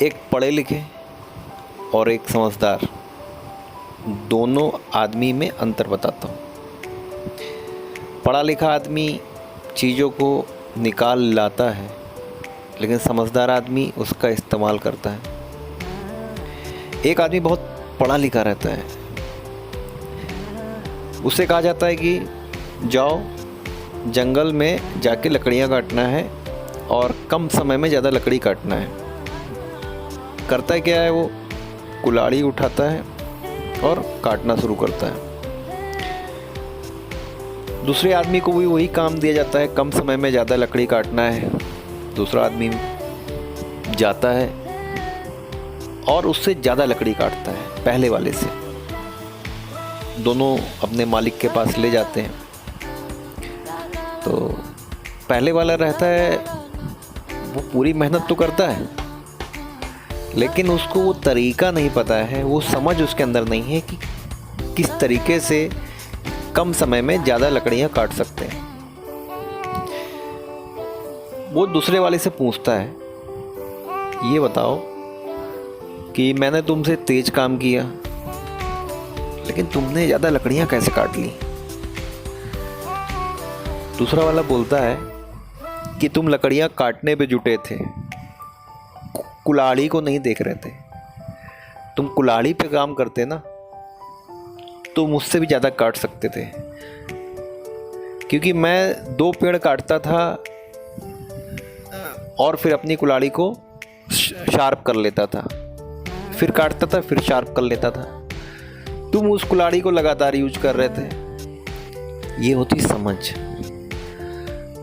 एक पढ़े लिखे और एक समझदार, दोनों आदमी में अंतर बताता हूँ। पढ़ा लिखा आदमी चीज़ों को निकाल लाता है, लेकिन समझदार आदमी उसका इस्तेमाल करता है। एक आदमी बहुत पढ़ा लिखा रहता है, उसे कहा जाता है कि जाओ जंगल में जाके लकड़ियाँ काटना है और कम समय में ज़्यादा लकड़ी काटना है। करता है क्या है, वो कुल्हाड़ी उठाता है और काटना शुरू करता है। दूसरे आदमी को भी वही काम दिया जाता है, कम समय में ज़्यादा लकड़ी काटना है। दूसरा आदमी जाता है और उससे ज़्यादा लकड़ी काटता है पहले वाले से। दोनों अपने मालिक के पास ले जाते हैं। तो पहले वाला रहता है, वो पूरी मेहनत तो करता है, लेकिन उसको वो तरीका नहीं पता है, वो समझ उसके अंदर नहीं है कि किस तरीके से कम समय में ज़्यादा लकड़ियाँ काट सकते हैं। वो दूसरे वाले से पूछता है, ये बताओ कि मैंने तुमसे तेज काम किया, लेकिन तुमने ज़्यादा लकड़ियाँ कैसे काट ली? दूसरा वाला बोलता है कि तुम लकड़ियाँ काटने पे जुटे थे, कुल्हाड़ी को नहीं देख रहे थे। तुम कुल्हाड़ी पे काम करते ना, तो मुझसे भी ज़्यादा काट सकते थे, क्योंकि मैं 2 पेड़ काटता था और फिर अपनी कुल्हाड़ी को शार्प कर लेता था, फिर काटता था, फिर शार्प कर लेता था। तुम उस कुल्हाड़ी को लगातार यूज कर रहे थे। ये होती समझ।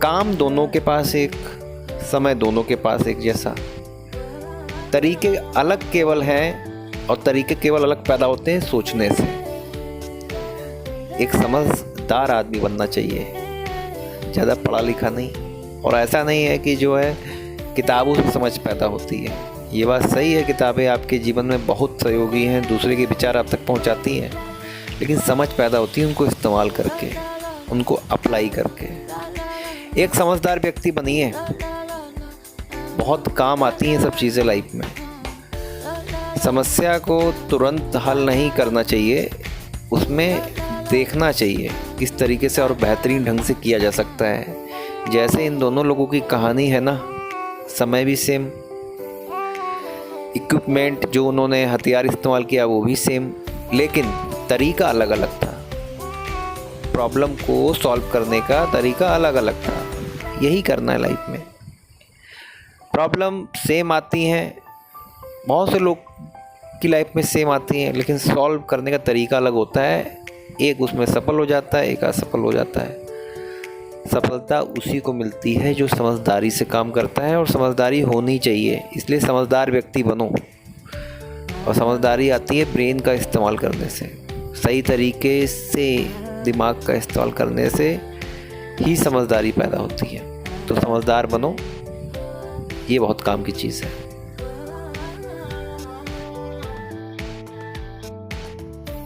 काम दोनों के पास एक, समय दोनों के पास एक जैसा, तरीके अलग केवल हैं और तरीके केवल अलग पैदा होते हैं सोचने से। एक समझदार आदमी बनना चाहिए, ज़्यादा पढ़ा लिखा नहीं। और ऐसा नहीं है कि जो है किताबों से समझ पैदा होती है। ये बात सही है, किताबें आपके जीवन में बहुत सहयोगी हैं, दूसरे के विचार आप तक पहुंचाती हैं, लेकिन समझ पैदा होती है उनको इस्तेमाल करके, उनको अप्लाई करके। एक समझदार व्यक्ति बनिए, बहुत काम आती हैं सब चीज़ें लाइफ में। समस्या को तुरंत हल नहीं करना चाहिए, उसमें देखना चाहिए किस तरीके से और बेहतरीन ढंग से किया जा सकता है। जैसे इन दोनों लोगों की कहानी है ना, समय भी सेम, इक्विपमेंट जो उन्होंने हथियार इस्तेमाल किया वो भी सेम, लेकिन तरीका अलग अलग था। प्रॉब्लम को सॉल्व करने का तरीका अलग अलग था। यही करना है लाइफ में। प्रॉब्लम सेम आती हैं, बहुत से लोग की लाइफ में सेम आती हैं, लेकिन सॉल्व करने का तरीका अलग होता है। एक उसमें सफल हो जाता है, एक असफल हो जाता है। सफलता उसी को मिलती है जो समझदारी से काम करता है, और समझदारी होनी चाहिए। इसलिए समझदार व्यक्ति बनो। और समझदारी आती है ब्रेन का इस्तेमाल करने से, सही तरीके से दिमाग का इस्तेमाल करने से ही समझदारी पैदा होती है। तो समझदार बनो, ये बहुत काम की चीज़ है।